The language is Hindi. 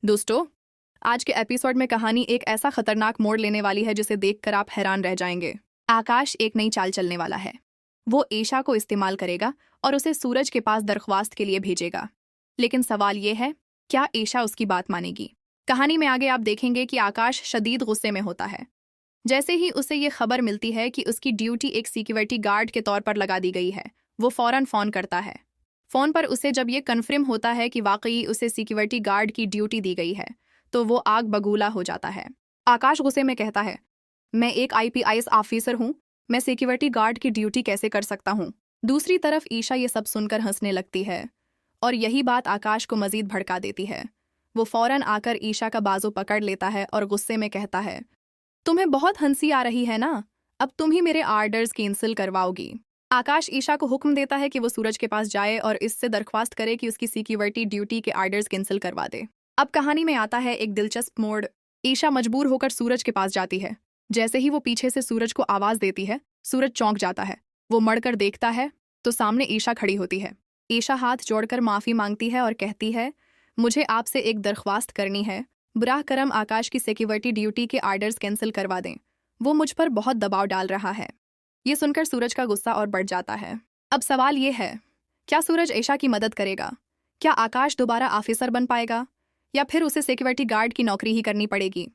दोस्तों, आज के एपिसोड में कहानी एक ऐसा खतरनाक मोड़ लेने वाली है जिसे देखकर आप हैरान रह जाएंगे। आकाश एक नई चाल चलने वाला है। वो ईशा को इस्तेमाल करेगा और उसे सूरज के पास दरख्वास्त के लिए भेजेगा। लेकिन सवाल ये है, क्या ईशा उसकी बात मानेगी? कहानी में आगे आप देखेंगे कि आकाश शदीद गुस्से में होता है। जैसे ही उसे ये खबर मिलती है कि उसकी ड्यूटी एक सिक्योरिटी गार्ड के तौर पर लगा दी गई है, वो फौरन फोन करता है। फोन पर उसे जब ये कन्फर्म होता है कि वाकई उसे सिक्योरिटी गार्ड की ड्यूटी दी गई है, तो वो आग बगूला हो जाता है। आकाश गुस्से में कहता है, मैं एक आईपीएस ऑफिसर हूँ, मैं सिक्योरिटी गार्ड की ड्यूटी कैसे कर सकता हूँ? दूसरी तरफ ईशा ये सब सुनकर हंसने लगती है और यही बात आकाश को मजीद भड़का देती है। वो फौरन आकर ईशा का बाजू पकड़ लेता है और गुस्से में कहता है, तुम्हें बहुत हंसी आ रही है ना? अब तुम ही मेरे आर्डर्स कैंसिल करवाओगी। आकाश ईशा को हुक्म देता है कि वो सूरज के पास जाए और इससे दरख्वास्त करे कि उसकी सिक्योरिटी ड्यूटी के आर्डर्स कैंसिल करवा दे। अब कहानी में आता है एक दिलचस्प मोड़। ईशा मजबूर होकर सूरज के पास जाती है। जैसे ही वो पीछे से सूरज को आवाज देती है, सूरज चौंक जाता है। वो मड़कर देखता है तो सामने ईशा खड़ी होती है। ईशा हाथ जोड़कर माफी मांगती है और कहती है, मुझे आपसे एक दरख्वास्त करनी है। बुराह करम आकाश की सिक्योरिटी ड्यूटी के आर्डर्स कैंसिल करवा दें। वो मुझ पर बहुत दबाव डाल रहा है। ये सुनकर सूरज का गुस्सा और बढ़ जाता है। अब सवाल ये है, क्या सूरज ईशा की मदद करेगा? क्या आकाश दोबारा ऑफिसर बन पाएगा या फिर उसे सिक्योरिटी गार्ड की नौकरी ही करनी पड़ेगी?